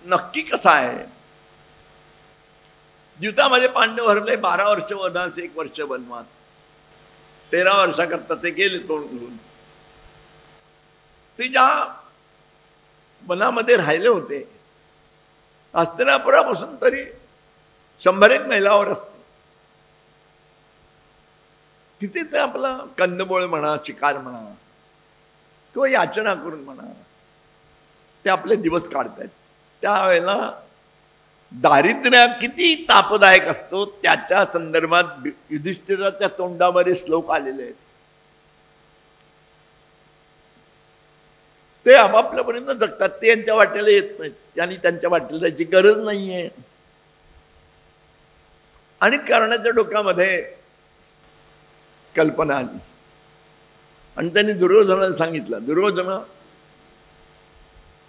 नक्की कसा आहे? युद्धामध्ये पांडव हरले, 12 वर्ष वनवास, 1 वर्ष वनवास, 13 वर्षाकरता ते गेले तोंड घेऊन. ते ज्या वनामध्ये राहिले होते, हस्तिनापुरापासून तरी 100 मैलावर असते. तिथे ते आपला कंदमुळे म्हणा, शिकार म्हणा किंवा याचना करून म्हणा, ते आपले दिवस काढतायत. त्यावेळेला दारिद्र्य किती तापदायक असतो त्याच्या संदर्भात युधिष्ठिराच्या तोंडामध्ये श्लोक आलेले आहेत. ते आपापल्यापर्यंत जगतात, ते यांच्या वाट्याला येत नाहीत, त्यांनी त्यांच्या वाट्याला जायची गरज नाहीये. आणि कर्णाच्या डोक्यामध्ये कल्पना आली आणि त्यांनी दुर्योधनाला सांगितलं, दुर्योधन,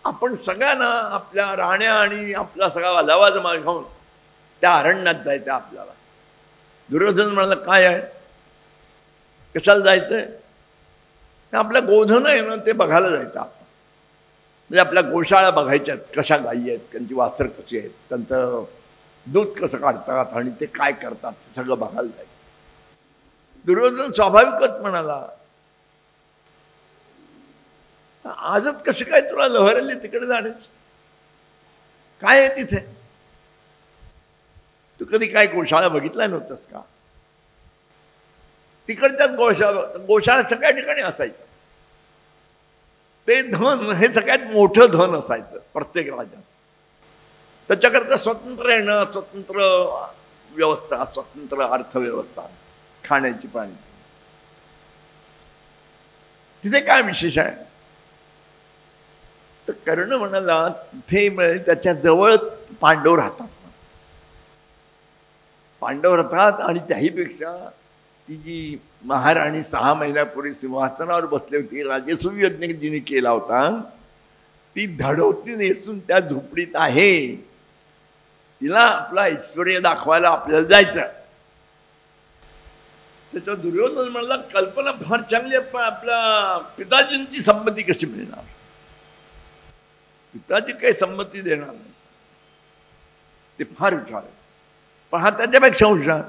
आपण सगळ्यांना आपल्या राण्या आणि आपला सगळा लवाजमा घेऊन त्या अरण्यात जायचं आपल्याला. दुर्योधन म्हणाला, काय आहे, कशाला जायचंय? आपल्या गोधन आहे ना, ते बघायला जायचं आपण. म्हणजे आपल्या गोशाळा बघायच्या, कशा गायी आहेत, त्यांची वासर कशी आहेत, त्यांचं दूध कसं काढतात आणि ते काय करतात, सगळं बघायला जायचं. दुर्योधन स्वाभाविकच म्हणाला, आजच कशी काय तुला लहर आली तिकडे जाण्याची? काय आहे तिथे? तू कधी काय गोशाळा बघितला नव्हतास का? तिकडच्याच गोशाळा सगळ्या ठिकाणी असायचं. ते धन हे सगळ्यात मोठं धन असायचं प्रत्येक राजाचं. त्याच्याकरता स्वतंत्र येणं, स्वतंत्र व्यवस्था, स्वतंत्र अर्थव्यवस्था, खाण्याची पाणी. तिथे काय विशेष आहे? तर कर्ण म्हणाला, तिथे त्याच्या जवळ पांडव राहतात. पांडव राहतात आणि त्याहीपेक्षा ती जी महाराणी 6 महिन्यापूर्वी सिंहासनावर बसली होती, राजसूय यज्ञ जिने केला होता, ती धडवती नेसून त्या झोपडीत आहे. तिला आपला ऐश्वर्य दाखवायला आपल्याला जायचं. त्याच्या दुर्योधन म्हणला, कल्पना फार चांगली आहे, पण आपल्या पिताजींची संमती कशी मिळणार? पिताजी काही संमती देणार नाही, ते फार हुशार आहे, पण हा त्याच्यापेक्षा हुशार.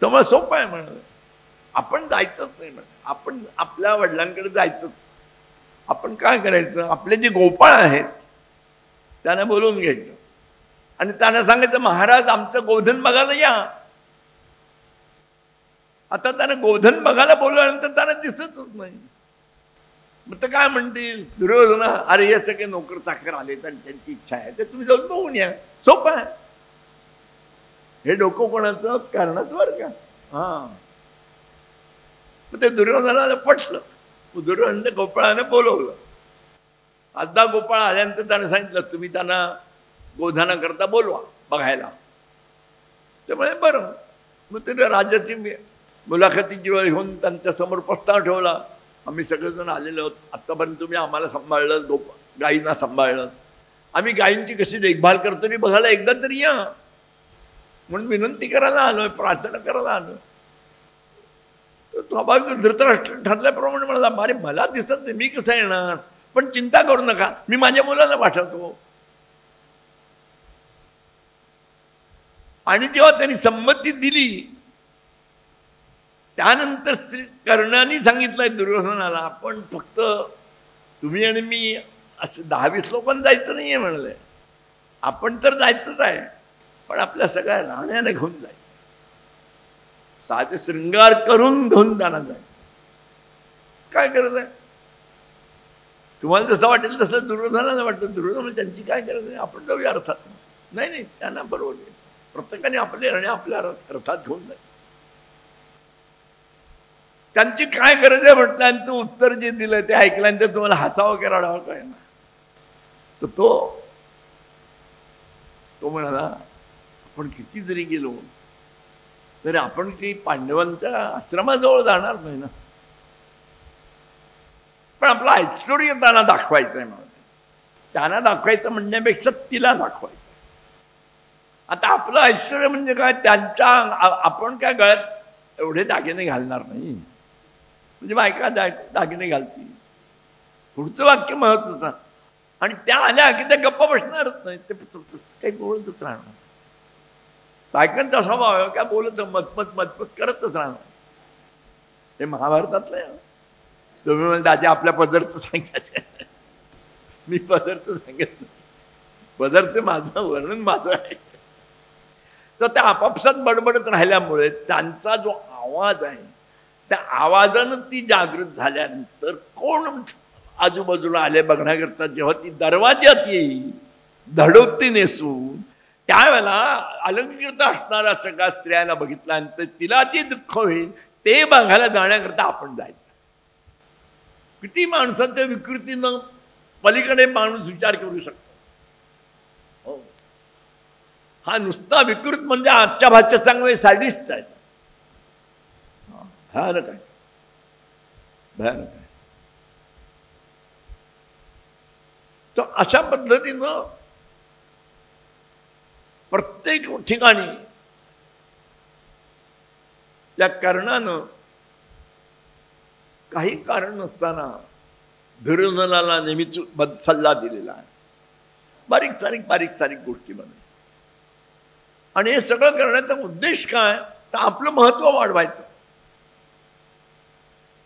त्यामुळे सोपं आहे म्हणाल, आपण जायचंच नाही म्हण, आपण आपल्या वडिलांकडे जायचं. आपण काय करायचं, आपले जे गोपाळ आहेत त्यांना बोलवून घ्यायचं आणि त्यांना सांगायचं, महाराज आमचं गोधन बघायला या. आता त्यांना गोधन बघायला बोलवल्यानंतर त्यांना दिसतच नाही. मग तर काय म्हणतील दुर्योधन, अरे हे सगळे नोकर चाकर आले आणि त्यांची इच्छा आहे तर तुम्ही जाऊन बघून या. सोपं आहे. हे डोकं कोणाचं? कर्णाचं बरं का. हा, मग ते दुर्योधनाला पटलं. दुर्योधनाने गोपाळाने बोलवलं. अर्धा गोपाळ आल्यानंतर त्याने सांगितलं, तुम्ही त्यांना गोधनाकरता बोलवा बघायला. त्यामुळे बरं, मग ते राजाची मुलाखतीची वेळ घेऊन त्यांच्या समोर प्रस्ताव ठेवला. आम्ही सगळेजण आलेलो आहोत, आत्तापर्यंत तुम्ही आम्हाला सांभाळलं, गायींना सांभाळलं, आम्ही गायींची कशी देखभाल करतो मी बघायला एकदा तरी या म्हणून विनंती करायला आलोय, प्रार्थना करायला आलोय. तर स्वाभाविक धृतराष्ट्र ठरल्याप्रमाणे म्हणाला, अरे मला दिसत नाही, मी कसं येणार, पण चिंता करू नका, मी माझ्या मुलाला पाठवतो. आणि जेव्हा त्यांनी संमती दिली त्यानंतर श्री कर्णाने सांगितलंय दुर्योधनाला, आपण फक्त तुम्ही आणि मी असे 10-20 लोकांना जायचं नाहीये म्हणलंय. आपण तर जायचंच आहे, पण आपल्या सगळ्या राण्याने घेऊन जायचं, साधे शृंगार करून घेऊन जाणार जायचं. काय गरज आहे? तुम्हाला जसं वाटेल तसं दुर्योधनाला वाटतं. दुर्योधन त्यांची काय गरज आहे, आपण जाऊया अर्थात. नाही नाही, त्यांना बरोबर आहे, प्रत्येकाने आपले राणे आपल्या रथात घेऊन जायचं. त्यांची काय गरज आहे म्हटलं, आणि तू उत्तर जे दिलं ते ऐकल्यानंतर तुम्हाला हसावं की रडावं काय ना. तर तो म्हणाला, आपण किती जरी गेलो तरी आपण काही पांडवांच्या आश्रमाजवळ जाणार नाही ना, पण आपलं ऐश्वर्य त्यांना दाखवायचं आहे. म्हणून त्यांना दाखवायचं म्हणण्यापेक्षा तिला दाखवायचं. आता आपलं ऐश्वर्य म्हणजे काय, त्यांच्या आपण काय गळ्यात एवढे दागिने घालणार नाही, म्हणजे बायका दागिने घालतील. पुढचं वाक्य महत्वाचं, आणि त्या आल्या की त्या गप्पा बसणारच नाही, ते काही बोलतच राहणार. बायकांचा स्वभाव आहे काय बोलत मतमत करतच राहणार. ते महाभारतातलं आहे. तुम्ही म्हणजे दादा आपल्या पदरचं सांगायचं, मी पदरचं सांगितलं, पदरचं माझं वर्णन माझं आहे. तर त्या आपापसात बडबडत राहिल्यामुळे त्यांचा जो आवाज आहे त्या आवाजानं ती जागृत झाल्यानंतर कोण आजूबाजूला आले बघण्याकरता, जेव्हा ती दरवाज्यात येईल धडोती नेसून, त्यावेळेला अलंकृत असणाऱ्या सगळ्या स्त्रियांना बघितल्यानंतर तिला ते दुःख होईल, ते बघायला जाण्याकरता आपण जायचं. किती माणसाच्या विकृतीनं पलीकडे माणूस विचार करू शकतो. हो, हा नुसता विकृत म्हणजे आजच्या भाषेत चांगले सॅडिस्ट आहेत. भयानक आहे, भयानक आहे. तर अशा पद्धतीनं प्रत्येक ठिकाणी त्या कर्णानं काही कारण नसताना दुर्योधनाला नेहमीच सल्ला दिलेला आहे, बारीक सारीक गोष्टीमध्ये. आणि हे सगळं करण्याचा उद्देश काय, तर आपलं महत्व वाढवायचं.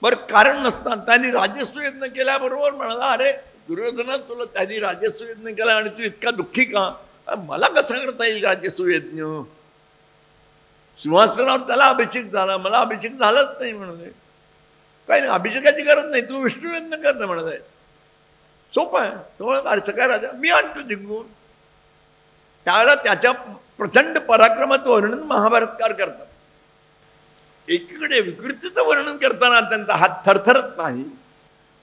बरं, कारण नसताना त्यांनी राजस्व यज्ञ केल्याबरोबर म्हणाला, अरे दुर्योधना, तुला त्यांनी राजस्व यज्ञ केला आणि तू इतका दुःखी का? मला कसा करता येईल राजस्व यज्ञ? सिंहासनावर त्याला अभिषेक झाला, मला अभिषेक झालाच नाही म्हणाले. काही नाही, अभिषेकाची गरज नाही, तू विष्णू यज्ञ कर ना म्हणत आहे. सोपं आहे. तो अरे काय राजा, मी आणतो जिंकून. त्यावेळेला त्याच्या प्रचंड पराक्रमाचं वर्णन महाभारतकार करतात. एकीकडे विकृतीचं वर्णन करताना त्यांचा हात थरथरत नाही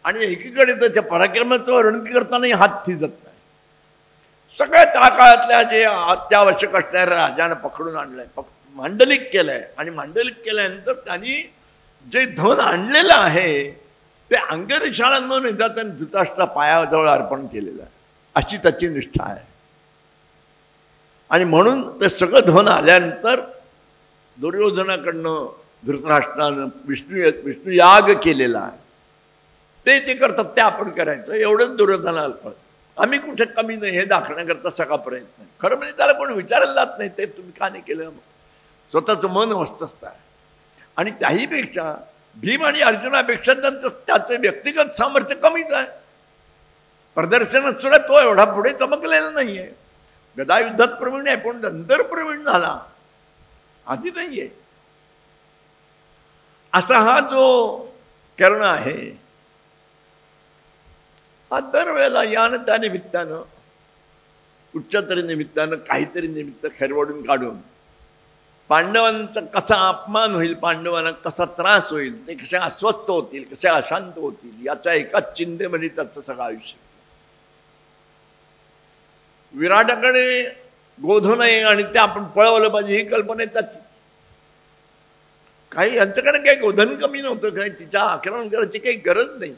आणि एकीकडे त्याच्या पराक्रमाचं वर्णन करतानाही हात थिजत नाही. सगळ्या त्या काळातल्या जे अत्यावश्यक असणाऱ्या राजानं पकडून आणलंय, मांडलिक केलंय, आणि मांडलिक केल्यानंतर त्यांनी जे धन आणलेलं आहे ते अंगरक्षाला न नेता त्यांनी धृतराष्ट्रा पायाजवळ अर्पण केलेलं आहे. अशी त्याची निष्ठा आहे. आणि म्हणून ते सगळं धन आल्यानंतर दुर्योधनाकडनं धृतराष्ट्रानं विष्णू याग केलेला आहे. ते करतात ते आपण करायचं, एवढंच दुर्योधनाला कळतं. आम्ही कुठे कमी नाही हे दाखवण्याकरता सगळा प्रयत्न आहे. खरं म्हणजे त्याला कोणी विचारायला जात नाही, ते तुम्ही का नाही केलं, स्वतःचं मन अस्वस्थ आहे. आणि त्याहीपेक्षा भीम आणि अर्जुनापेक्षा त्याचं व्यक्तिगत सामर्थ्य कमीच आहे. प्रदर्शनात सुद्धा तो एवढा पुढे चमकलेला नाहीये. गदा युद्धात प्रवीण आहे, पण नंतर प्रवीण झाला, आधी नाहीये. असा हा जो कर्ण आहे, हा दरवेळेला यानं त्या निमित्तानं कुठच्या तरी निमित्तानं काहीतरी निमित्त खरवडून काढून पांडवांचा कसा अपमान होईल, पांडवांना कसा त्रास होईल, ते कशा अस्वस्थ होतील, कशा अशांत होतील, याच्या एकाच चिंतेमध्ये त्याचं सगळं आयुष्य. विराटाकडे गोधन आहे आणि ते आपण पळवलं पाहिजे ही कल्पना आहे त्याचीच. काही यांच्याकडे काही गोधन कमी नव्हतं, काही तिच्या आक्रमण करायची काही गरज नाही.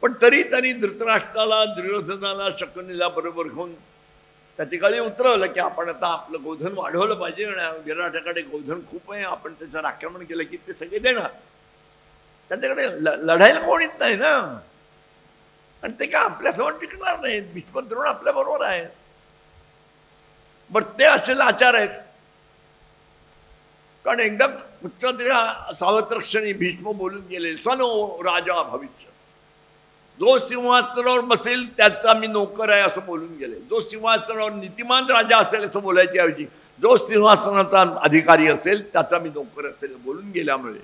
पण तरी धृतराष्ट्राला, दुर्योधनाला, शकुनीला बरोबर घेऊन त्याची कळी उतरवलं की आपण आता आपलं गोधन वाढवलं पाहिजे. आणि विराटाकडे गोधन खूप आहे, आपण त्याच्यावर आक्रमण केलं की ते सगळे देणार. त्यांच्याकडे लढायला कोणीच नाही ना, आणि ते काय आपल्यासमोर टिकणार नाही. भीष्म द्रोण आपल्या बरोबर आहे. बरं, ते असे लाचार आहेत. कारण एकदा कुठच्या तरी सावत्रक्षणी भीष्म बोलून गेले, सनो राजा भविष्य, जो सिंहासनावर बसेल त्याचा मी नोकर आहे असं बोलून गेले. जो सिंहासनावर नीतिमान राजा असेल असं बोलायच्या ऐवजी जो सिंहासनाचा अधिकारी असेल त्याचा मी नोकर असेल बोलून गेल्यामुळे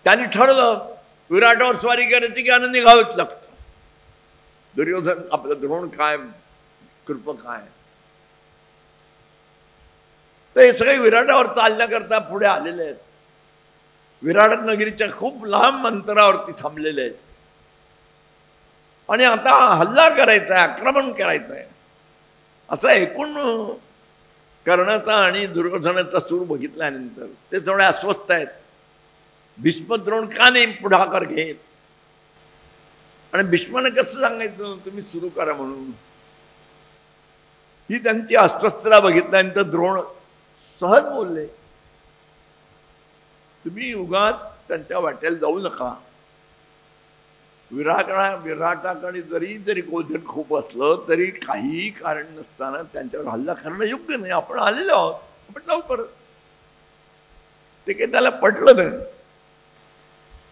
त्यांनी ठरलं विराटावर स्वारी करायची की आनंद निघावंच लागतं. दुर्योधन आपलं द्रोण काय, कृप काय, तर हे सगळे विराटावर चालण्याकरता पुढे आलेले आहेत. विराट नगरीच्या खूप लांब अंतरावरती थांबलेले आहेत. आणि आता हल्ला करायचा आहे, आक्रमण करायचं आहे, असा एकूण कर्णाचा आणि दुर्योधनाचा सूर बघितल्यानंतर ते थोडे अस्वस्थ आहेत. भीष्म द्रोण का नाही पुढाकार घेत, आणि भीष्माने कसं सांगायचं तुम्ही सुरू करा म्हणून. ही त्यांची अस्वस्थता बघितल्यानंतर द्रोण सहज बोलले, तुम्ही उगाच त्यांच्या वाटेला जाऊ नका. विराटाकडे जरी गोधन खूप असलं तरी काही कारण नसताना त्यांच्यावर हल्ला करणं योग्य नाही. आपण आलेलो आहोत, आपण जाऊ परत. ते काही त्याला पटलं नाही.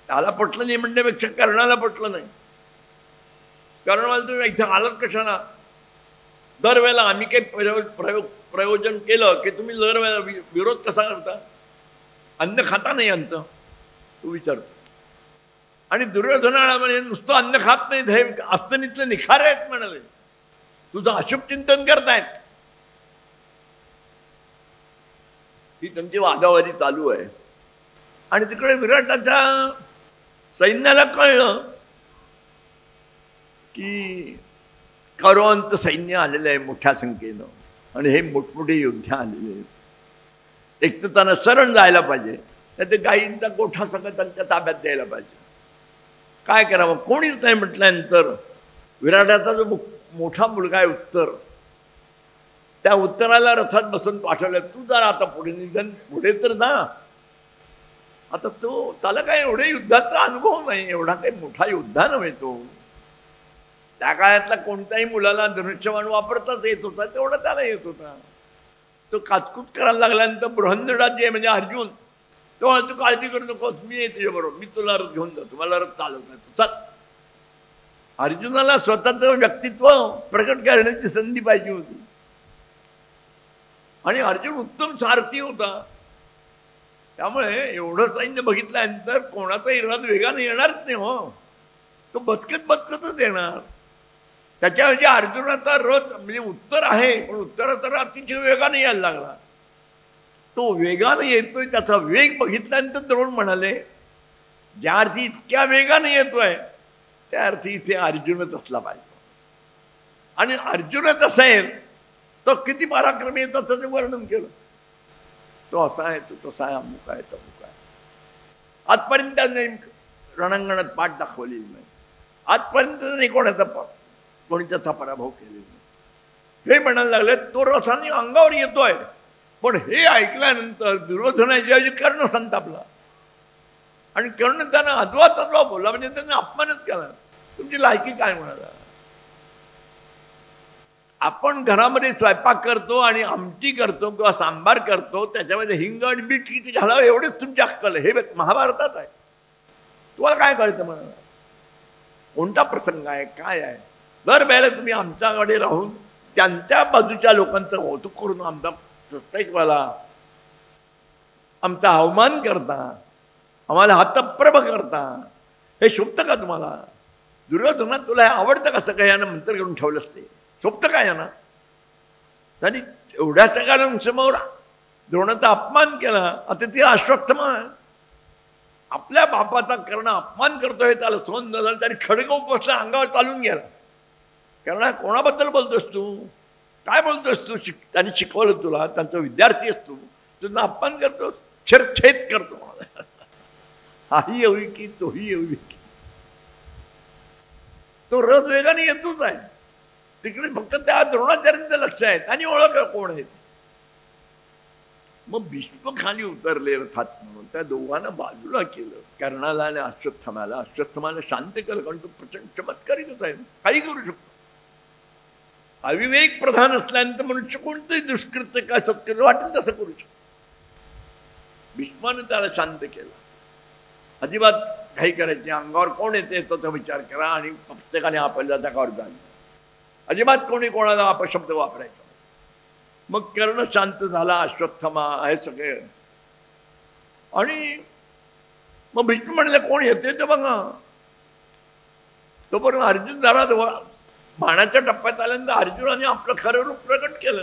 त्याला पटलं नाही म्हणण्यापेक्षा कर्णाला पटलं नाही. कर्णाला तुम्ही इथे आलात कशाला? दरवेळेला आम्ही काही प्रयोजन केलं की तुम्ही दरवेळेला विरोध कसा करता? अन्न खाता नाही यांचं तू विचारतो. आणि दुर्योधनाला म्हणजे नुसतं अन्न खात नाही, हे अस्तनीतले निखारे आहेत म्हणाले. तुझं अशुभ चिंतन करतायत. ही त्यांची वादावादी चालू आहे. आणि तिकडे विराटाच्या सैन्याला कळलं की कौरवांचं सैन्य आलेलं आहे मोठ्या संख्येनं आणि हे मोठमोठे योद्धे आलेले आहेत. एक तर त्यांना शरण जायला पाहिजे, नाही ते गायींचा गोठा सगळं त्यांच्या ताब्यात द्यायला पाहिजे. काय करावं? कोणीच नाही म्हटल्यानंतर विराटाचा जो मोठा मुलगा आहे उत्तर, त्या उत्तराला रथात बसून पाठवलं. तू जरा आता पुढे निघन, पुढे तर जा. आता तो त्याला काय एवढे युद्धाचा अनुभव नाही, एवढा काही मोठा योद्धा नव्हे तो. त्या काळातला कोणत्याही मुलाला धनुष्यबाण वापरताच येत होता, तेवढा त्याला येत होता. तो काचकूच करायला लागल्यानंतर बृहन्नराज जे म्हणजे अर्जुन, तेव्हा तू काळजी करू नकोस, मी येते तुझ्याबरोबर, मी तुला रथ घेऊन जातो, मला रथ चालवत नाही. अर्जुनाला स्वतःचं व्यक्तित्व प्रकट करण्याची संधी पाहिजे होती. आणि अर्जुन उत्तम सारथी होता. त्यामुळे एवढं सैन्य बघितल्यानंतर कोणाचाही रथ वेगाने येणारच नाही. हो, तो बचकतच येणार. त्याच्याऐवजी अर्जुनाचा रथ म्हणजे उत्तर आहे, पण उत्तराचा रथ अतिशय वेगाने यायला लागला. तो वेगाने येतोय, त्याचा वेग बघितल्यानंतर द्रोण म्हणाले, ज्या अर्थी इतक्या वेगाने येतोय त्या अर्थी इथे अर्जुनच असला पाहिजे. आणि अर्जुनच असेल तो किती पराक्रमी आहे त्याचं वर्णन केलं. तो असा आहे, तो तसा आहे, अमुक आहे, तमुक आहे. आजपर्यंत त्याने रणांगणात पाठ दाखवलेली नाही. आजपर्यंत नाही कोणी त्याचा पराभव केलेला नाही. हे म्हणायला लागले, तो रथाने अंगावर येतोय. पण हे ऐकल्यानंतर दुर्योधनाच्या ऐवजी कर्ण संतापला. आणि कर्ण त्यांना अद्वा बोलला, म्हणजे त्यांनी अपमानच केला. तुमची लायकी काय म्हणाला? आपण घरामध्ये स्वयंपाक करतो आणि आमटी करतो किंवा सांबार करतो, त्याच्यामध्ये हिंग आणि बीट किती घालावं एवढेच तुमची अक्कल आहे. हे महाभारतात आहे. तुम्हाला काय कळतं म्हणाला? कोणता प्रसंग आहे, काय आहे? दर वेळेला तुम्ही आमच्याकडे राहून त्यांच्या बाजूच्या लोकांचं कौतुक करून आमचा प्रत्येक वेळेला आमचा अवमान करता, आम्हाला हतप्रभ करता. हे शोभतं का तुम्हाला? दुर्योधना, तुला हे आवडतं का? सगळं यानं मंत्र करून ठेवलं असते, शोभतं का यानं? त्यांनी एवढ्या सगळ्यांसमोर द्रोणाचा अपमान केला. आता ती अश्वत्थामा आपल्या बापाचा कर्ण अपमान करतोय, त्याला सहन न झालं, त्याने खडग उपसला, अंगावर चालून गेला. कारण कोणाबद्दल बोलतोस तू? काय बोलतोस तू? त्यांनी शिकवलं तुला, त्यांचा विद्यार्थी असतो, तुझा अपमान करतोस, छेद करतो. हाही येऊ की तोही येऊ की. तो रथ वेगाने येतोच आहे. तिकडे फक्त त्या द्रोणाचार्यांचं लक्ष आहे आणि ओळख कोण आहे. मग भीष्म खाली उतरले रथात म्हणून त्या दोघांना बाजूला केलं, कर्णाला आणि अश्वत्थामाला. अश्वत्थामाला शांत केलं, कारण तो प्रचंड चमत्कारिकच आहे, काही करू शकतो. अविवेक प्रधान असल्यानंतर मनुष्य कोणतंही दुष्कृत्य काय सत्य वाटेल तसं करू शकतो. भीष्माने त्याला शांत केलं. अजिबात काही करायची, अंगावर कोण येते त्याचा विचार करा आणि प्रत्येकाने आपल्याला त्यावर जाणं. अजिबात कोणी कोणाला अपशब्द वापरायचा. मग कर्ण शांत झाला, अश्वत्थामा हे सगळे. आणि मग भीष्म म्हणले, कोण येते ते बघा. तोपर्यंत अर्जुन जरा बाणाच्या टप्प्यात आल्यानंतर अर्जुनाने आपलं खरं रूप प्रकट केलं.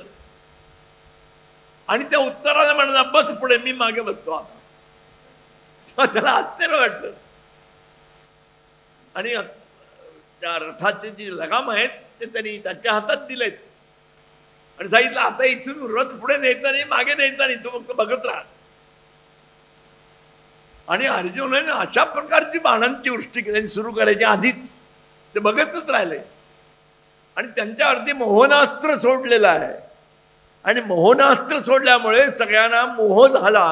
आणि त्या उत्तराला म्हणाला, बस पुढे, मी मागे बसतो आता. त्याला आश्चर्य वाटलं. आणि त्या रथाचे जी लगाम आहेत ते त्यांनी त्याच्या हातात दिलेत आणि सांगितलं, आता इथून रथ पुढे न्यायचा नाही, मागे न्यायचा नाही, तो फक्त बघत राहा. आणि अर्जुनाने अशा प्रकारची बाणांची वृष्टी सुरू करायची आधीच ते बघतच राहिले. आणि त्यांच्यावरती मोहनास्त्र सोडलेलं आहे. आणि मोहनास्त्र सोडल्यामुळे सगळ्यांना मोह झाला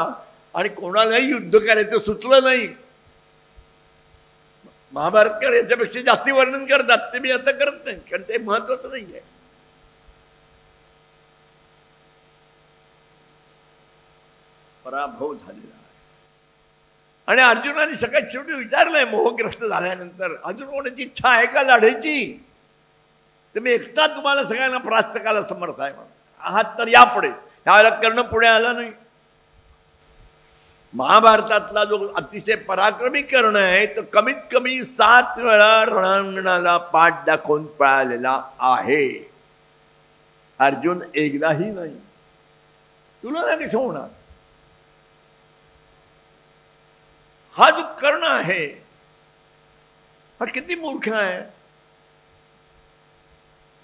आणि कोणालाही युद्ध करायचं सुचलं नाही. महाभारतकार याच्यापेक्षा जास्ती वर्णन करतात, ते मी आता करत नाही, कारण ते महत्वाचं नाही आहे. पराभव झालेला आहे. आणि अर्जुनाने सगळ्यात शेवटी विचारलंय मोहग्रस्त झाल्यानंतर, अजून कोणाची इच्छा आहे का लढायची? तर मी एकटा तुम्हाला सगळ्यांना परास्त करायला समर्थ आहे म्हणून आहात तर या पुढे. त्यावेळेला कर्ण पुढे आला नाही. महाभारतातला जो अतिशय पराक्रमी कर्ण आहे तो कमीत कमी 7 वेळा रणांगणाला पाठ दाखवून पळालेला आहे. अर्जुन एकदाही नाही. तुला ना कसं होणार? हा जो कर्ण आहे हा किती मूर्ख आहे.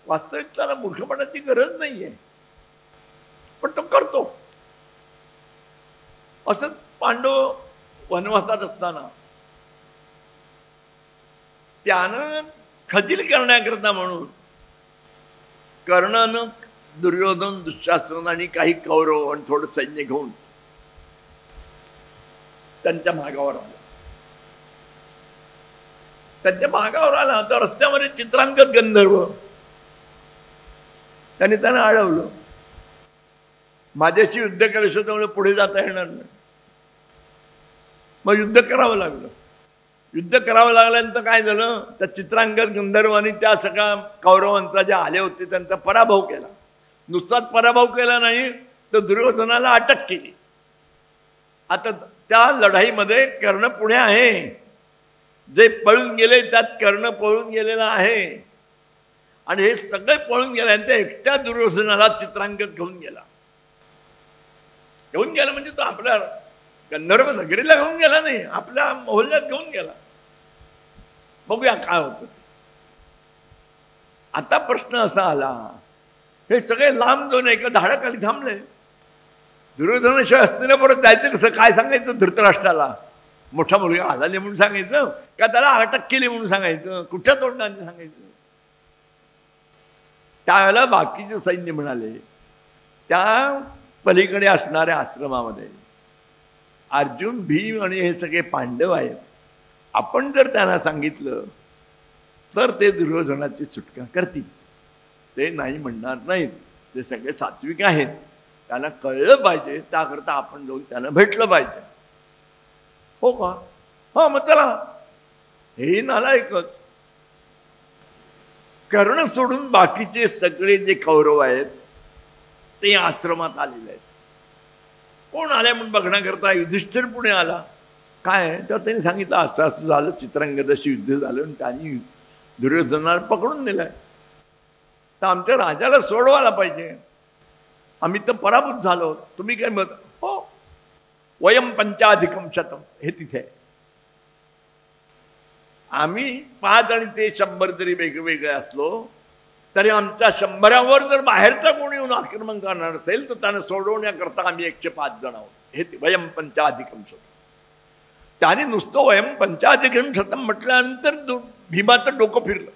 वास्तविक त्याला मूर्खपणाची गरज नाहीये, पण तो करतो. असंच पांडव वनवासात असताना त्यानं खजील करण्याकरता म्हणून कर्णानं दुर्योधन, दुःशासन आणि काही कौरव आणि थोडं सैन्य घेऊन त्यांच्या मागावर आला. त्यांच्या मागावर आला तर रस्त्यामध्ये चित्रांगद गंधर्व त्यांनी त्यांना अडवलं. माझ्याशी युद्ध केल्याशिवाय त्यामुळे पुढे जाता येणार नाही. मग युद्ध करावं लागलं. युद्ध करावं लागल्यानंतर काय झालं, त्या चित्रांगद गंधर्वांनी त्या सगळ्या कौरवांचा जे आले होते त्यांचा पराभव केला. नुसताच पराभव केला नाही तर दुर्योधनाला अटक केली. आता त्या लढाईमध्ये कर्ण पुढे आहे. जे पळून गेले त्यात कर्ण पळून गेलेला आहे. आणि हे सगळे पळून गेल्यानंतर एकट्या दुर्योधनाला चित्रांगद घेऊन गेला. घेऊन गेला म्हणजे तो आपल्या गंधर्व नगरीला घेऊन गेला नाही, आपल्या मोहल्ल्यात घेऊन गेला. बघूया काय होतं. आता प्रश्न असा आला, हे सगळे लांब जाऊन एका झाडाखाली थांबले. दुर्योधनाशिवाय हस्तिनापुरात जायचं कसं? काय सांगायचं धृतराष्ट्राला? मोठा मुलगा आला नाही म्हणून सांगायचं का त्याला अटक केली म्हणून सांगायचं? कुठच्या तोंडाने सांगायचं? त्यावेळेला बाकीचे सैन्य म्हणाले, त्या पलीकडे असणाऱ्या आश्रमामध्ये अर्जुन, भीम आणि हे सगळे पांडव आहेत. आपण जर त्यांना सांगितलं तर ते दुर्योधनाची सुटका करतील. ते नाही म्हणणार नाहीत. ते सगळे सात्विक आहेत. त्यांना कळलं पाहिजे, त्याकरता आपण जाऊन त्यांना भेटलं पाहिजे. हो का? हा, मग चला. हे नालायकच. कर्ण सोडून बाकीचे सगळे जे कौरव आहेत ते आश्रमात आलेले आहेत. कोण आले म्हणून बघण्याकरता युधिष्ठिर पुढे आला. काय तर त्यांनी सांगितलं असं असं झालं, चित्रांगदाशी युद्ध झालं आणि त्यांनी दुर्योधनाला पकडून दिलाय. तर आमच्या राजाला सोडवायला पाहिजे. आम्ही तर पराभूत झालो. तुम्ही काय मत? हो, वयम पंचाधिकम शतम, हे तिथे आहे. आम्ही 5 आणि ते 100 जरी वेगवेगळे असलो तरी आमच्या 100वर जर बाहेरचा कोणी येऊन आक्रमण करणार असेल तर त्यांना सोडवण्याकरता आम्ही 105 जण आहोत. हे वयम पंचाधिकम शतम. त्याने नुसतं वयम पंचाधिकम शतम म्हटल्यानंतर भीमाचं डोकं फिरलं.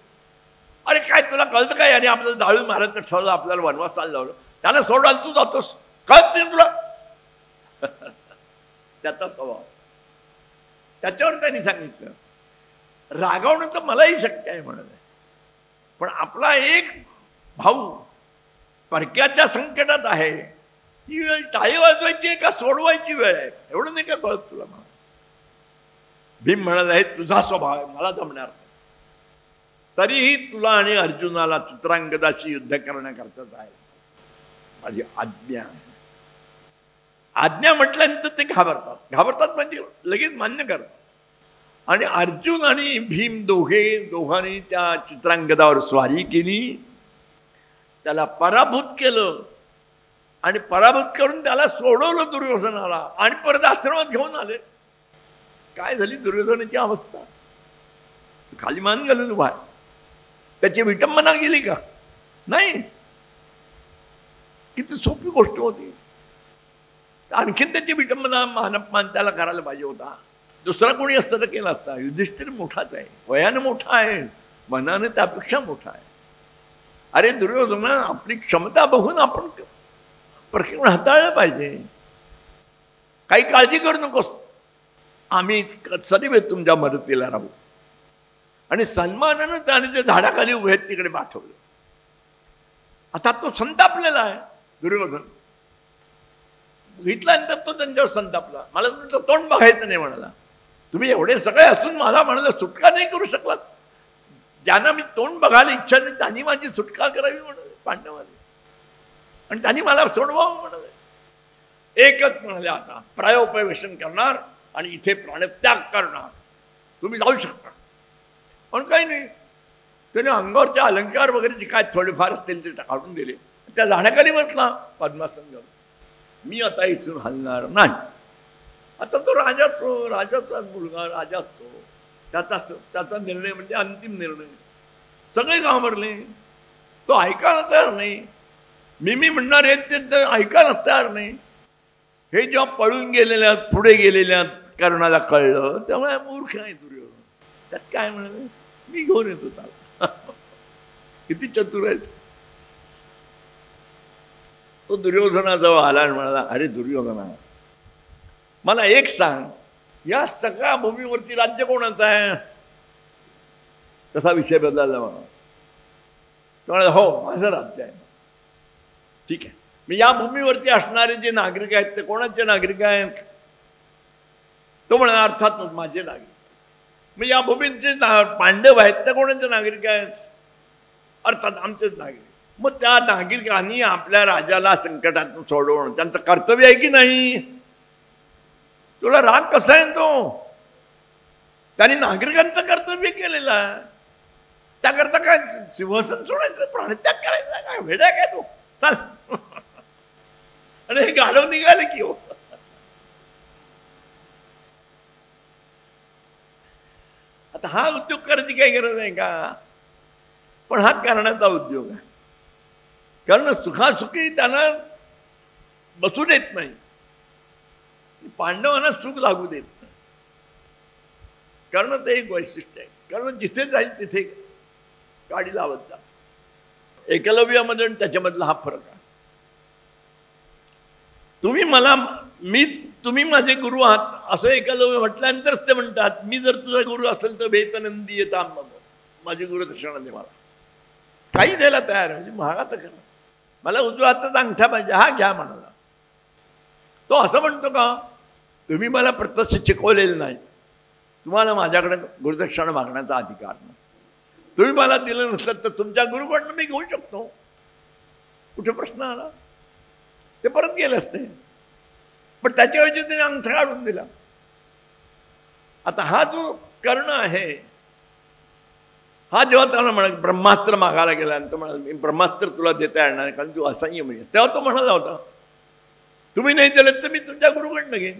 अरे काय तुला कळतं काय? आणि आपल्याला जाळून मारायचं ठरलं, आपल्याला वनवासाला लावलं. त्याला सोडायला तू जातोस, कळत नाही तुला? त्याचा स्वभाव. त्याच्यावर त्यांनी सांगितलं, रागावणं तर मलाही शक्य आहे म्हणत आहे, पण आपला एक भाऊ परक्याच्या संकटात आहे. ही वेळ टाळी वाजवायची आहे का सोडवायची वेळ आहे? एवढं नाही का कळत तुला? मला भीम म्हणत आहे, तुझा स्वभाव आहे, मला जमणार नाही. तरीही तुला आणि अर्जुनाला चित्रांगदाशी युद्ध करण्याकरता जायला माझी आज्ञा आहे. आज्ञा म्हटल्यानंतर ते घाबरतात म्हणजे लगेच मान्य करतात. आणि अर्जुन आणि भीम दोघांनी त्या चित्रांगदावर स्वारी केली. त्याला पराभूत केलं आणि पराभूत करून त्याला सोडवलं दुर्योधनाला आणि परत आश्रमात घेऊन आले. काय झाली दुर्योधनाची अवस्था? खाली मान घालून उभा. त्याची विटंबना गेली का? नाही. किती सोपी गोष्ट होती. आणखीन त्याची विटंबना मानपमान त्याला करायला पाहिजे होता. दुसरा कोणी असतं तर केला असता. युधिष्ठिर मोठाच आहे, वयाने मोठा आहे, मनाने त्यापेक्षा मोठा आहे. अरे दुर्योधना, आपली क्षमता बघून आपण प्रकरण हाताळलं पाहिजे. काही काळजी करू नकोस, आम्ही सदैव तुमच्या मदतीला राहू. आणि सन्मानानं त्याने ते झाडाखाली उभे आहेत तिकडे पाठवलं. आता तो संतापलेला आहे दुर्योधन. घेतल्यानंतर तो त्यांच्यावर संतापला. मला तुमचं तोंड बघायचं नाही म्हणाला. तुम्ही एवढे सगळे असून मला म्हणाला सुटका नाही करू शकलात. ज्यांना मी तोंड बघायला इच्छा नाही त्यांनी माझी सुटका करावी म्हणाले पांडवाने, आणि त्यांनी मला सोडवावं म्हणाले. एकच म्हणाले, आता प्रायोपवेशन करणार आणि इथे प्राणत्याग करणार, तुम्ही जाऊ शकता. पण काही नाही, त्याने अंगावरचे अलंकार वगैरे जे काय थोडेफार असतील ते काढून दिले. त्या झाडाखाली बसला पद्मासन घेऊन. मी आता इथून हलणार नाही. आता तो राजाचा मुलगा राजा असतो, त्याचा निर्णय म्हणजे अंतिम निर्णय. सगळे घाबरले, तो ऐकायला तयार नाही. मी म्हणणार आहे ते ऐकायला तयार नाही. हे जेव्हा पळून गेलेल्या पुढे गेलेल्या कर्णाला कळलं, त्यामुळे मूर्ख नाही दुर्योधन. त्यात काय म्हणाले, मी घेऊन येतो त्याला. किती चतुर आहे तो. दुर्योधनाजवळ आला आणि म्हणाला, अरे दुर्योधना, मला एक सांग, या सगळ्या भूमीवरती राज्य कोणाचं आहे? तसा विषय बदलला मला. तो म्हणाला, हो माझं राज्य आहे. ठीक आहे, मी या भूमीवरती असणारे जे नागरिक आहेत ते कोणाचे नागरिक आहेत? तो म्हणाला, अर्थातच माझे नागरिक. मग या भूमीचे पांडव आहेत ते कोणाचे नागरिक आहेत? अर्थात आमचेच नागरिक. मग त्या नागरिकांनी आपल्या राजाला संकटातून सोडवणं त्यांचं कर्तव्य आहे की नाही? तुला राग कसा आहे तो? त्यांनी नागरिकांचं कर्तव्य केलेलं आहे. त्याकरता काय सिंहासन सोडायचं, प्राणत्याग करायचा? काय वेडा काय तो? चाल. आणि हे गाढव निघाले की हो. आता हा उद्योग करायची काही गरज आहे का? पण हा करण्याचा उद्योग आहे. कारण सुखासुखी त्यांना बसू देत नाही, पांडवांना सुख लागू देत नाही. कारण ते एक वैशिष्ट्य आहे. कारण जिथे जाईल तिथे गाडी लावत जा. एकलव्यामध्ये आणि त्याच्यामधला हा फरक आहे. तुम्ही माझे गुरु आहात असं एकलव्य म्हटल्यानंतरच ते म्हणतात, मी जर तुझा गुरु असेल तर वेतनंदी येता माझी गुरु दक्षिणा दे. मला काही द्यायला तयार आहे, म्हणजे महागात करा. मला उजव्या हातात अंगठा पाहिजे, हा घ्या म्हणाला. तो असं म्हणतो का, तुम्ही मला प्रत्यक्ष शिकवलेलं नाही, तुम्हाला माझ्याकडे गुरुदक्षिणा मागण्याचा अधिकार नाही. तुम्ही मला दिलं नसलं तर तुमच्या गुरुकडनं मी घेऊ शकतो. कुठे प्रश्न आला? ते परत गेले असते, पण त्याच्याऐवजी त्याने अंगठा काढून दिला. आता हा जो कर्ण आहे, हा जेव्हा त्याला म्हणा ब्रह्मास्त्र मागायला गेला आणि तो म्हणाला, मी ब्रह्मास्त्र तुला देता येणार नाही कारण तू असंयमी आहेस, तेव्हा तो म्हणाला होता, तुम्ही नाही दिलं तर मी तुमच्या गुरुकडनं घेईन.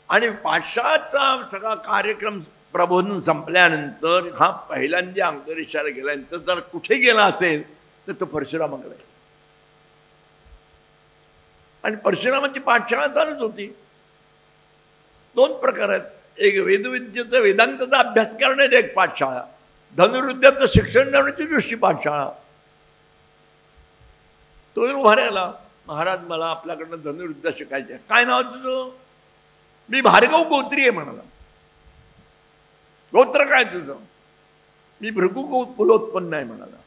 आणि पाठशाळाचा सगळा कार्यक्रम प्रबोधन संपल्यानंतर हा पहिल्यांदा अंतरिक्षाला गेल्यानंतर जर कुठे गेला असेल तर तो परशुरामाकडे. आणि परशुरामाची पाठशाळा चालूच होती. दोन प्रकार आहेत, एक वेदविद्येचा वेदांताचा अभ्यास करण्याची एक पाठशाळा, धनुर्विद्याचं शिक्षण देण्याची दुसरी पाठशाळा. तो उभा राहिला, महाराज मला आपल्याकडनं धनुर्विद्या शिकायची आहे. काय नाव तुझं? मी भार्गव गोत्री आहे म्हणाला. गोत्र काय तुझं? मी भृगु कुलोत्पन्न आहे म्हणाला.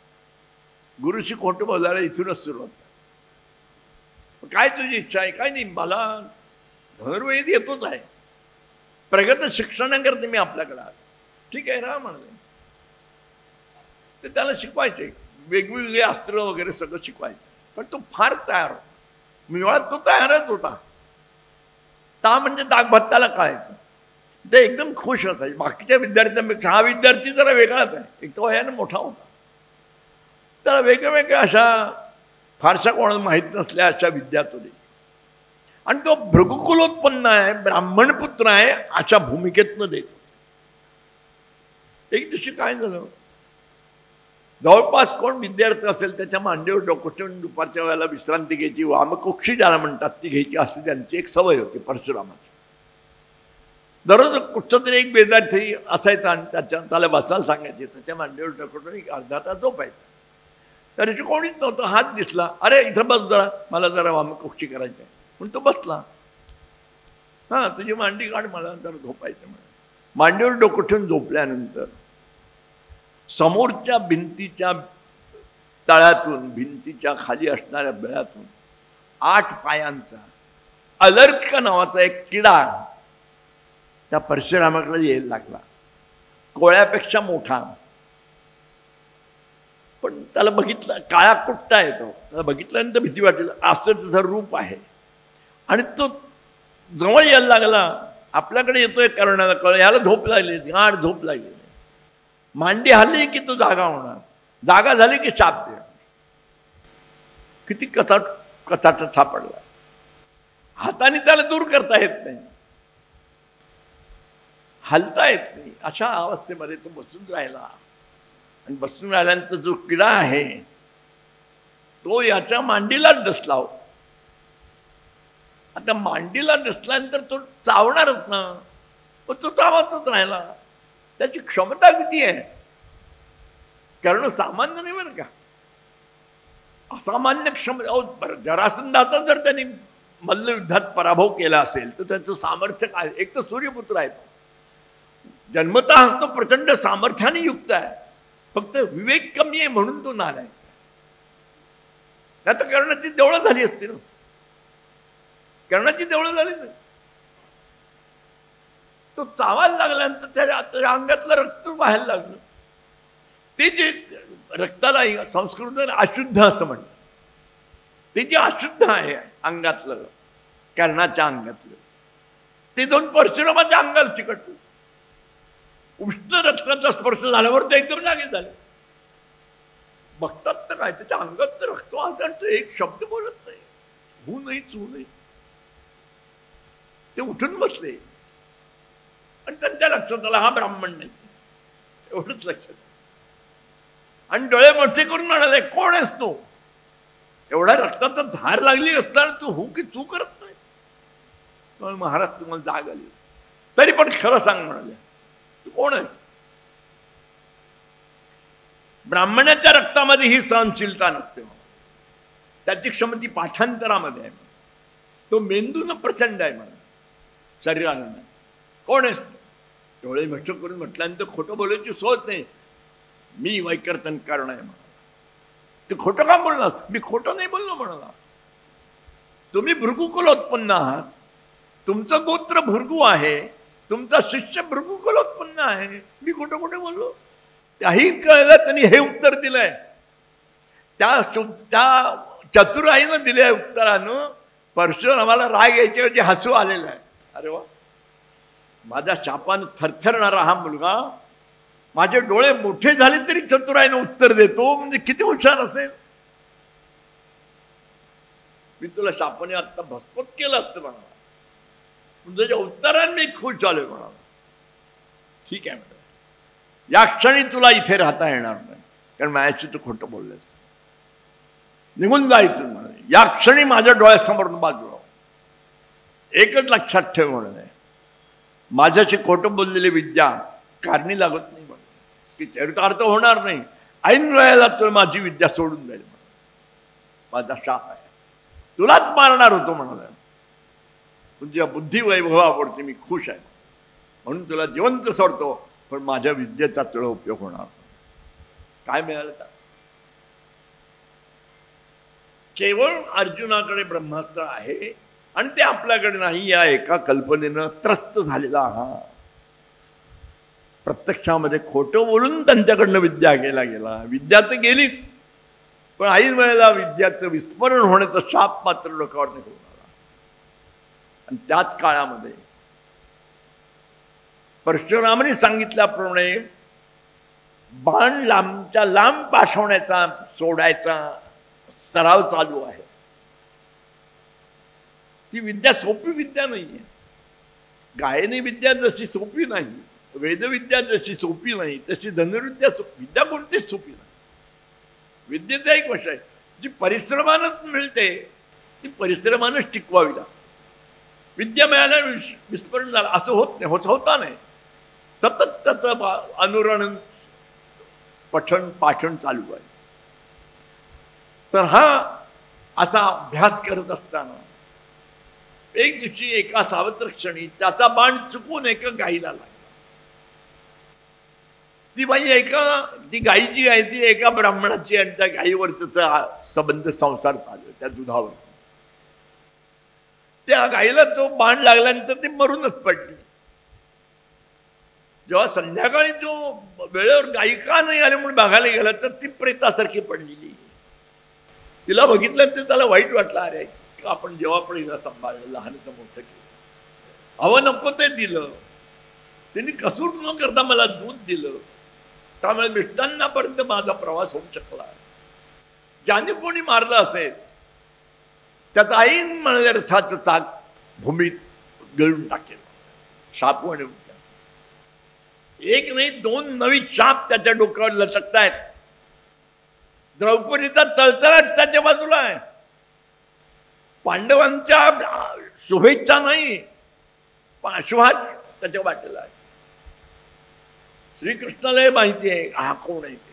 गुरुशी खोटं बोलायला इथूनच सुरुवात. काय तुझी इच्छा आहे? काय नाही, मला धनुर्वेद येतोच आहे, प्रगत शिक्षणाकरता मी आपल्याकडे आलो. ठीक आहे राहा म्हणाले. ते त्याला शिकवायचे, वेगवेगळे अस्त्र वगैरे सगळं शिकवायचे. पण तो फार तयार होता, मुळात तो तयारच होता. ता म्हणजे दागभत्ताला कळायचं. ते एकदम खुश असायचे बाकीच्या विद्यार्थ्यांपेक्षा. हा विद्यार्थी जरा वेगळाच आहे, एक तो वयाने मोठा होता. त्याला वेगवेगळ्या अशा फारशा कोणाला माहीत नसल्या अशा विद्यार्थी होते. आणि तो भृगुकुलोत्पन्न आहे, ब्राह्मण पुत्र आहे अशा भूमिकेतनं देतो. एक दिवशी काय झालं, जवळपास कोण विद्यार्थी असेल त्याच्या मांडीवर डोकं ठेवून दुपारच्या वेळेला विश्रांती घ्यायची, वामकुक्षी ज्याला म्हणतात ती घ्यायची, अशी त्यांची एक सवय होती परशुरामाची. दररोज कुठचं तरी एक विद्यार्थी असायचा आणि त्याला बसायला सांगायचे, त्याच्या मांडीवर डोकं ठेवून एक अर्धा तास झोपायचा. त्या दिवशी कोणीच नव्हतं. हात दिसला, अरे इथं बस जरा, मला जरा वामकुक्षी करायची आहे. पण तो बसला. हा तुझी मांडी काढ, मला जरा झोपायचं. म्हणा मांडीवर डोकं ठेवून झोपल्यानंतर समोरच्या भिंतीच्या तळातून, भिंतीच्या खाली असणाऱ्या बेळातून 8 पायांचा अलर्क नावाचा एक किडा त्या परशुरामाकडे यायला लागला. कोळ्यापेक्षा मोठा, पण त्याला बघितलं, काळा कुट्टा येतो, त्याला बघितल्यानंतर भीती वाटली. असं त्याचं रूप आहे आणि तो जवळ यायला लागला. आपल्याकडे येतोय करण्याला कळ, याला झोप लागली, गाढ झोप लागली. मांडी हल्ली की तो जागा होणार, जागा झाली की शाप दे. किती कचाट सापडला. हाताने त्याला दूर करता येत नाही, हलता येत नाही. अशा अवस्थेमध्ये तो बसून राहिला आणि बसून राहिल्यानंतर जो किडा आहे तो याच्या मांडीला डसला. आता मांडीला डसल्यानंतर तो चावणारच ना, पण तो चावतच राहिला. त्याची क्षमता किती आहे, कारण सामान्य नाही बरं का, असामान्य क्षमता. जरासंधाचा जर त्यांनी मल्लयुद्धात पराभव केला असेल तर त्याचं सामर्थ्य काय. एक तर सूर्यपुत्र आहे, जन्मतः तो प्रचंड सामर्थ्याने युक्त आहे, फक्त विवेक कमी आहे म्हणून तो नालायक. आता कर्णाची देवळं झाली असती ना, कर्णाची देवळं झाली नाही. तो चावायला लागल्यानंतर त्याच्या अंगातलं रक्त व्हायला लागलं. ते जे रक्ताला संस्कृत अशुद्ध असं म्हणतात, ते जे अशुद्ध आहे अंगातलं, कर्णाच्या अंगातलं, ते जाऊन परशुरामाच्या अंगाला चिकटलं. उष्ण रक्ताचा स्पर्श झाल्यावर ते एकदम जागे झाले. बघतात तर काय, त्याच्या अंगात तर रक्त वाहत, एक शब्द बोलत नाही, होऊ नाही चू नाही. ते उठून बसले आणि त्यांच्या लक्षात आला हा ब्राह्मण नाही, एवढंच लक्षात. आणि डोळे मोठे करून म्हणाले, कोण आहेस तू? एवढ्या रक्ताचा धार लागली असताना तू हो की चू करत नाही? महाराज तुम्हाला जाग आली तरी पण खरं सांग म्हणाले, तू कोण आहेस? ब्राह्मणाच्या रक्तामध्ये ही सहनशीलता नसते, त्याची क्षमती पाठांतरामध्ये आहे. तो मेंदून प्रचंड आहे म्हणा, शरीरानं नाही. कोण आहेस? डोळे मोठे करून म्हटल्यानंतर खोटं बोलायची सोच नाही. मी वैकर्तन कर्ण आहे म्हणाला. ते खोटं का बोलला? मी खोटं नाही बोललो म्हणाला. तुम्ही भृगुकुलोत्पन्न आहात, तुमचं गोत्र भृगु आहे, तुमचा शिष्य भृगुकुलोत्पन्न आहे, मी खोटं खोटं बोललो? त्याही कळलं, त्यांनी हे उत्तर दिलंय. त्या चतुराईनं दिल्या उत्तरानं परशुरामाला राग यायच्याऐवजी हसू आलेलं आहे. अरे वा, माझ्या शापानं थरथरणारा हा मुलगा माझे डोळे मोठे झाले तरी चतुराईनं उत्तर देतो, म्हणजे किती हुशार असेल. मी तुला शापाने आता भस्मत केलं असतं म्हणाला, तुझ्या उत्तराने मी खुश झालोय म्हणाला. ठीक आहे म्हणाला, या क्षणी तुला इथे राहता येणार नाही, कारण माझ्याशी तू खोटं बोललेस, निघून जायचं म्हणाले. या क्षणी माझ्या डोळ्यासमोरून बाजूला. एकच लक्षात ठेव म्हणाले, माझ्याशी खोटं बोललेली विद्या कारणी लागत नाही म्हणे, की चरितार्थ होणार नाही. ऐन वेळेला तुला माझी विद्या सोडून जाईल म्हणे. माझा शाप आहे, तुलाच मारणार होतो म्हणाला. तुझ्या बुद्धी वैभवावरती मी खुश आहे म्हणून तुला जिवंत सोडतो, पण माझ्या विद्येचा तुला उपयोग होणार. काय मिळालं का? केवळ अर्जुनाकडे ब्रह्मास्त्र आहे आणि ते आपल्याकडे नाही, या एका कल्पनेनं त्रस्त झालेला हा. प्रत्यक्षामध्ये खोटं बोलून त्यांच्याकडनं विद्या गेला गेला. विद्या तर गेलीच, पण ऐन वेळेला विद्याचं विस्मरण होण्याचा शाप मात्र डोक्यावर निघून आला. आणि त्याच काळामध्ये परशुरामाने सांगितल्याप्रमाणे बाण लांबच्या लांब पाठवण्याचा सोडायचा सराव चालू आहे. ती विद्या सोपी विद्या नाहीये. गायनी विद्या जशी सोपी नाही, वेदविद्या जशी सोपी नाही, तशी धनुर्विद्या विद्या कोणतीच सोपी नाही. विद्येचा एक विषय जी परिश्रमानच मिळते, ती परिश्रमानच टिकवावी लागते. विद्या मिळाल्या विस्मरण झालं असं होत नाही, होता नाही. सतत त्याचं अनुरण पठण पाठण चालू आहे. तर हा असा अभ्यास करत असताना एक दिवशी एका सावत्र क्षणी त्याचा बाण चुकून एका गाईला लागला. ती बाई ती गाई जी आहे ती एका ब्राह्मणाची आणि त्या गाईवर त्याचा संबंध संसार चालू त्या दुधावर. त्या गाईला तो बाण लागल्यानंतर ती मरूनच पडली. जेव्हा संध्याकाळी जो वेळेवर गाई का नाही आली म्हणून बघायला गेला तर ती प्रेतासारखी पडलेली. तिला बघितलं तर त्याला वाईट वाटलं, अरे आपण जेव्हा पण हिला सांभाळलं, लहानचं मोठं केलं, हवं नको ते दिलं, त्यांनी कसूर न करता मला दूध दिलं, त्यामुळे मिष्टांनापर्यंत माझा प्रवास होऊ शकला. ज्याने कोणी मारलं असेल त्याचा आईन म्हणाले रथाचं चाक भूमीत गळून टाकेल, शापवणे. एक नाही 2 नवी शाप त्याच्या डोक्यावर लटकतायत. द्रौपदीचा तळतळाट त्याच्या बाजूला आहे. पांडवांच्या शुभेच्छा नाही, पाशवाद त्याच्या वाटेला आहे. श्रीकृष्णाला माहिती आहे हा कोण आहे ते,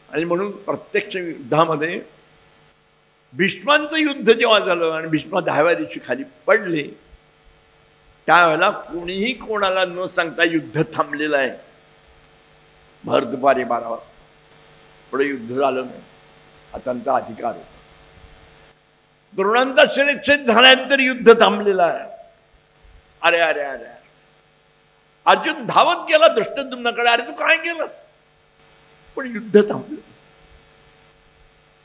आणि म्हणून प्रत्यक्ष युद्धामध्ये भीष्मांचं युद्ध जेव्हा झालं आणि भीष्म 10व्या दिवशी खाली पडले, त्यावेळेला कोणीही कोणाला न सांगता युद्ध थांबलेलं आहे. भर दुपारी 12 वाजता पुढे युद्ध झालं नाही, हा त्यांचा अधिकार होता. द्रोणांचा शिरच्छेद झाल्यानंतर युद्ध थांबलेलं आहे. अरे अरे अरे अर्जुन धावत गेला धृष्टद्युम्नाकडे, अरे तू काय केलंस, पण युद्ध थांबलं.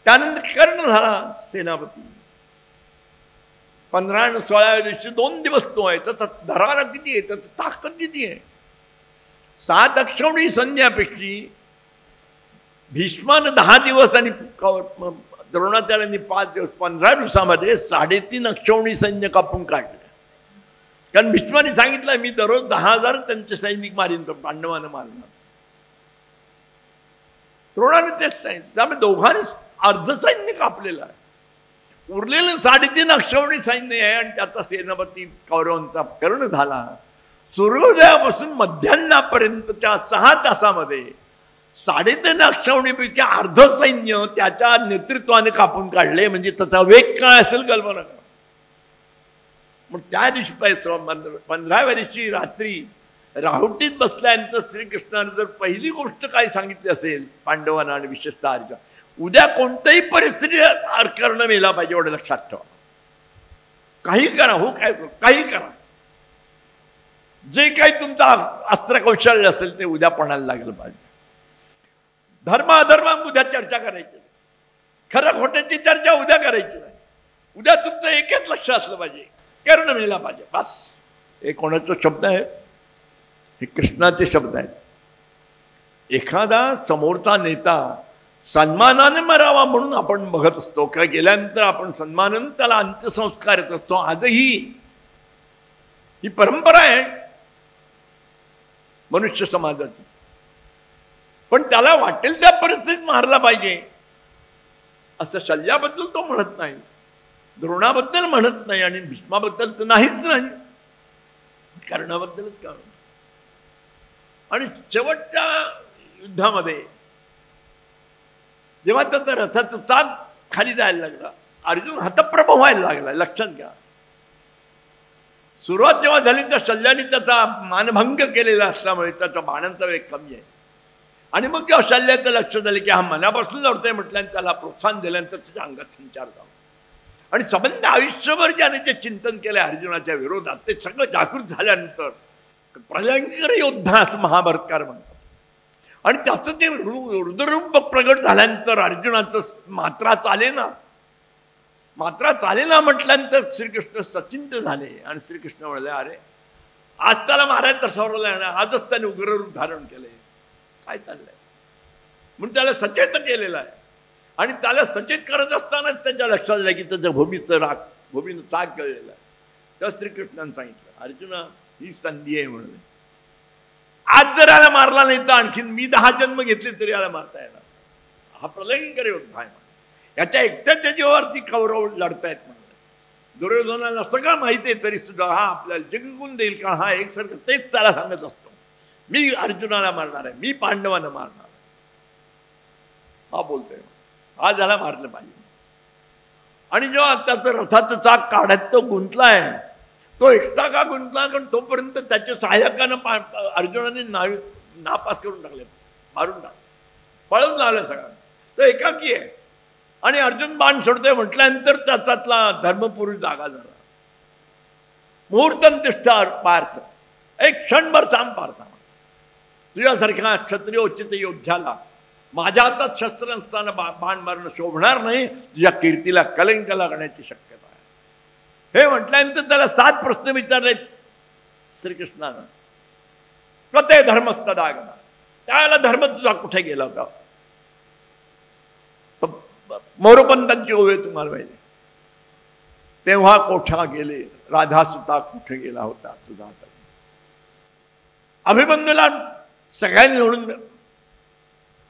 त्यानंतर कर्ण झाला सेनापती. 15 आणि 16व्या दिवशी 2 दिवस तो आहे. त्याचा धरारा किती आहे, त्याचं ताकद किती आहे. 7 अक्षौणी सैन्यापेक्षा भीष्मानं 10 दिवस आणि द्रोणाचार्यांनी 5 दिवस, 15 दिवसामध्ये 3.5 अक्षौणी सैन्य कापून काढलं. कारण भीष्माने सांगितलं मी दररोज 10,000 त्यांचे सैनिक मारीन, तर पांडवानं मारणार. द्रोणाने तेच सांगितलं. त्यामुळे दोघांनी अर्ध सैन्य कापलेलं आहे. उरलेलं 3.5 अक्षौणी सैन्य आहे आणि त्याचा सेनापती कौरवांचा कर्ण झाला. सूर्योदयापासून मध्यान्हापर्यंतच्या 6 तासामध्ये 3.5 अक्षौणीपैकी अर्ध सैन्य त्याच्या नेतृत्वाने कापून काढले. म्हणजे त्याचा वेग काय असेल कल्पना करा. मग त्या दिवशी 15व्या दिवशी रात्री राहुटीत बसल्यानंतर श्रीकृष्णाने जर पहिली गोष्ट काय सांगितली असेल पांडवांना आणि विशेषतः अर्जुन, उद्या कोणत्याही परिस्थिती कर्ण मेला पाहिजे एवढं लक्षात ठेवा. काही करा, हो काय काही करा, जे काही तुमचा अस्त्र कौशल्य असेल ते उद्या पणाला लागलं पाहिजे. धर्म अधर्म उद्या चर्चा करायची, खरं खोट्याची चर्चा उद्या करायची नाही. उद्या तुमचं एकच लक्ष असलं पाहिजे, कर्ण मेला पाहिजे बस. हे कोणाचा शब्द आहे, हे कृष्णाचे शब्द आहेत. एखादा समोरचा नेता सन्मानाने मरावा म्हणून आपण बघत असतो, काय गेल्यानंतर आपण सन्मानाने त्याला अंत्यसंस्कार येत असतो. आजही ही परंपरा आहे मनुष्य समाजाची. पण त्याला वाटेल त्या परिस्थितीत मारला पाहिजे असं शल्याबद्दल तो म्हणत नाही, द्रोणाबद्दल म्हणत नाही, आणि भीष्माबद्दल तर नाहीच नाही, कर्णाबद्दलच का. आणि शेवटच्या युद्धामध्ये जेव्हा त्याचा रथाचा चाक खाली जायला लागला, अर्जुन हतप्रभ व्हायला लागला. लक्षात घ्या, सुरुवात जेव्हा झाली त्या शल्याने त्याचा मानभंग केलेला असल्यामुळे त्याच्या बाणांचा वेग कमी आहे. आणि मग जेव्हा शल्याचं लक्ष झालं की हा मनापासून लढतोय म्हटल्यानंतर त्याला प्रोत्साहन दिल्यानंतर त्याच्या अंगात संचार झाला. आणि संबंध आयुष्यभर ज्याने ते चिंतन केलं अर्जुनाच्या विरोधात, ते सगळं जागृत झाल्यानंतर प्रलंकर योद्धा असं महाभारतकार म्हणतात. आणि त्याचं ते रुद्ररूप प्रगट झाल्यानंतर अर्जुनाचं मात्रा चालेना म्हटल्यानंतर श्रीकृष्ण सचिंत झाले. आणि श्रीकृष्ण म्हणाले, अरे आज त्याला मारायचं ठरवलं, आजच त्याने उग्ररूप धारण केलंय, काय चाललंय म्हणून त्याला सचेत केलेलं आहे. आणि त्याला सचेत करत असतानाच त्याच्या लक्षात आलं की त्याच्या भूमीनं चाक गळलेला आहे. तेव्हा श्रीकृष्णाने सांगितलं, अर्जुना ही संधी आहे म्हणून, आज जर याला मारला नाही तर आणखीन मी 10 जन्म घेतले तरी याला मारता येणार. हा प्रलंकर योद्धा आहे, याच्या एकट्याच्या जीवावरती कौरव लढतायत म्हणून. दुर्योधनाला सगळं माहिती आहे तरी सुद्धा हा आपल्याला जिंकून देईल का, हा एकसारखं तेच त्याला सांगत असतो, मी अर्जुनाला मारणार आहे, मी पांडवांना मारणार आहे. हा बोलतोय आज याला मारलं पाहिजे. आणि जेव्हा त्याचं रथाचं चाक काढत तो गुंतलाय, तो एकटा का गुंतला, कारण तोपर्यंत त्याच्या सहाय्यकानं अर्जुनाने नापास करून टाकले, मारून टाकले, पळून झालं सगळं. तो एकाकी आहे. आणि अर्जुन बाण सोडतोय म्हटल्यानंतर त्याच्यातला धर्मपुरुष जागा झाला. मुहूर्तन तिष्ठा पार्थ, एक क्षणभर थांब पार्थ. तुझ्यासारख्या क्षत्रियोचित योद्ध्याला माझ्या हातात शस्त्र नसताना बाण मारणं शोभणार नाही, तुझ्या कीर्तीला कलंक लागण्याची शक्यता आहे. हे म्हटल्यानंतर त्याला 7 प्रश्न विचारले श्रीकृष्णानं. कते धर्मस्तदागता, त्याला धर्म तुझा कुठे गेला होता? मोरोपंतांची ओवे तुम्हाला माहिती. तेव्हा कोठा गेले, राधासुता कुठे गेला होता तुझा? अभिमन्यूला सगळ्यांनी म्हणून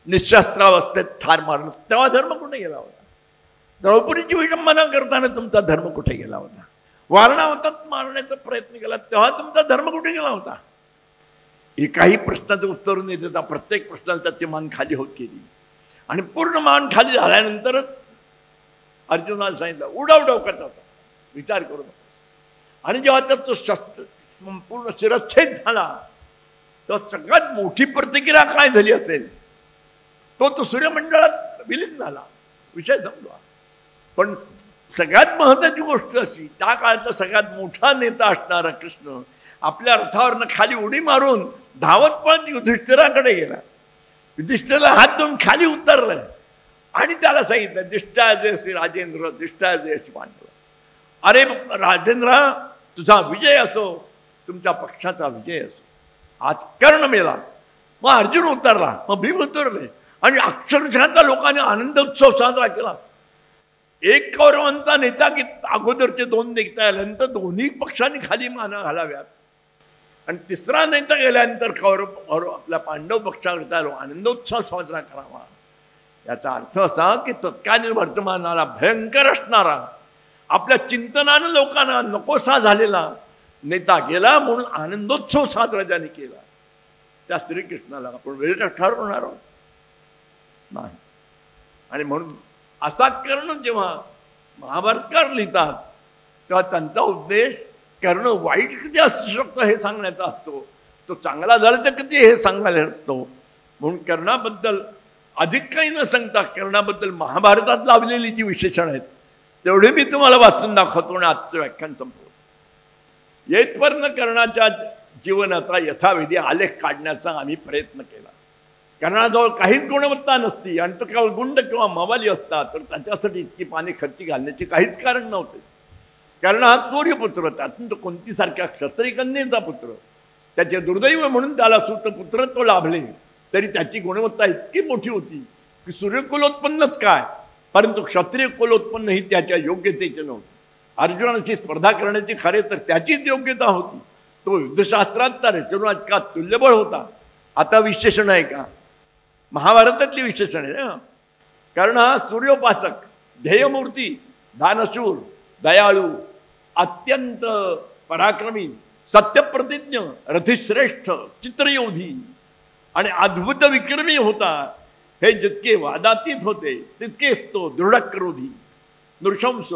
निशस्त्रावस्थेत ठार मारलं, तेव्हा धर्म कुठे गेला होता? द्रौपदीची विडंबना करताना तुमचा धर्म कुठे गेला होता? वारणावतात मारण्याचा प्रयत्न केला, तेव्हा तुमचा धर्म कुठे गेला होता? एकाही प्रश्नाचं उत्तर न देता प्रत्येक प्रश्नाला त्याची मान खाली होत गेली. आणि पूर्ण मान खाली झाल्यानंतरच अर्जुनाला सांगितलं, उडव डोक्याचा विचार करू नको. आणि जेव्हा त्याचं शस्त्र पूर्ण शिरच्छेद झाला, तर सगळ्यात मोठी प्रतिक्रिया काय झाली असेल, तो सूर्यमंडळात विलीन झाला, विषय संपला. पण सगळ्यात महत्वाची गोष्ट अशी, त्या काळातला सगळ्यात मोठा नेता असणारा कृष्ण आपल्या रथावरनं खाली उडी मारून धावत पळत युधिष्ठिराकडे गेला. युधिष्ठिराला हात धरून खाली उतरलं आणि त्याला सांगितलं, दिष्टाजयसी राजेंद्र, दिष्टाजयसी पांडव. अरे राजेंद्र, तुझा विजय असो, तुमच्या पक्षाचा विजय असो. आज कर्ण मेला, मग अर्जुन उतरला, मग भीम उतरले आणि अक्षरशः लोकांनी आनंद उत्सव साजरा केला. एक कौरवांचा नेता की अगोदरचे 2 नेता आल्यानंतर दोन्ही पक्षांनी खाली माना घालाव्यात. आणि तिसरा नेता गेल्यानंतर कौरव आपल्या पांडव पक्षाकरता आनंदोत्सव साजरा करावा. याचा अर्थ असा की तत्कालीन वर्तमानाला भयंकर असणारा, आपल्या चिंतनानं लोकांना नकोसा झालेला नेता गेला, म्हणून आनंदोत्सव साजरा ज्याने केला त्या श्रीकृष्णाला आपण वेळ ठरवणार आहोत नाही. आणि म्हणून असा कर्ण जेव्हा महाभारतकार लिहितात तेव्हा त्यांचा उद्देश कर्ण वाईट किती असू शकतो हे सांगण्याचा असतो, तो चांगला झाला तर किती हे सांगायला असतो. म्हणून कर्णाबद्दल अधिक काही न सांगता कर्णाबद्दल महाभारतात लावलेली जी विशेषण आहेत तेवढे मी तुम्हाला वाचून दाखवतो आणि आजचं व्याख्यान संपवतो. येथपर्यंत कर्णाच्या जीवनाचा यथाविधी आलेख काढण्याचा आम्ही प्रयत्न केला. कर्णाजवळ काहीच गुणवत्ता नसती आणि तो केवळ गुंड किंवा मवाली असता तर त्याच्यासाठी इतकी पाणी खर्ची घालण्याचे काहीच कारण नव्हते. कर्ण हा सूर्यपुत्र, त्यातून तो कोणतीसारख्या क्षत्रिय कन्येचा पुत्र. त्याचे दुर्दैव म्हणून त्याला सुतपुत्रत्व लाभले, तरी त्याची गुणवत्ता इतकी मोठी होती की सूर्यकुलोत्पन्नच काय, परंतु क्षत्रिय कुलोत्पन्न ही त्याच्या योग्यतेचे नव्हते. अर्जुनाची स्पर्धा करण्याची खरे तर त्याचीच योग्यता होती. तो युद्धशास्त्रात तर रचनाचा तुल्यबळ होता. आता विशेषण आहे का? महाभारतातली विशेषण आहे ना. कर्ण हा सूर्योपासक, ध्येयमूर्ती, दानशूर, दयाळू, अत्यंत पराक्रमी, सत्यप्रतिज्ञ, रथिश्रेष्ठ, चित्रयोधी आणि अद्भुत विक्रमी होता. हे जितके वादातीत होते तितकेच तो दृढक्रोधी, नृशंस,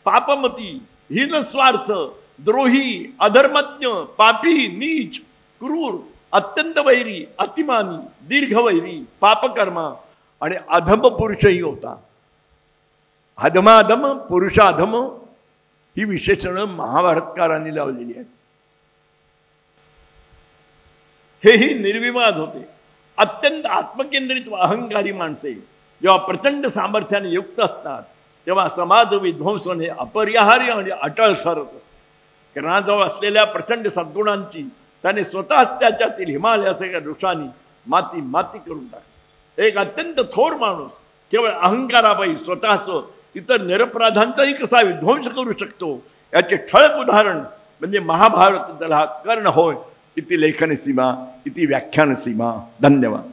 पापमती, हीनस्वार्थ, द्रोही, अधर्मज्ञ, पापी, नीच, क्रूर, अत्यंत वैरी, अतिमानी, दीर्घवैरी, पापकर्मा आणि अधम पुरुषही होता. अधमाधम, पुरुषाधम ही विशेषणं महाभारतकारांनी लावलेली आहेत. हेही निर्विवाद होते. अत्यंत आत्मकेंद्रित अहंकारी माणसे जेव्हा प्रचंड सामर्थ्याने युक्त असतात तेव्हा समाज विध्वंसन हे अपरिहार्य आणि अटळ ठरत असते. कर्णाजवळ असलेल्या प्रचंड सद्गुणांची त्याने स्वतःच त्याच्यातील हिमालयासारख्या वृक्षांनी माती माती करून टाकली. एक अत्यंत थोर माणूस केवळ अहंकाराबाई स्वतःच इतर निरपराधांचाही कसा विध्वंस करू शकतो याचे ठळक उदाहरण म्हणजे महाभारतातला कर्ण होय. इति लेखन सीमा, इति व्याख्यान सीमा. धन्यवाद.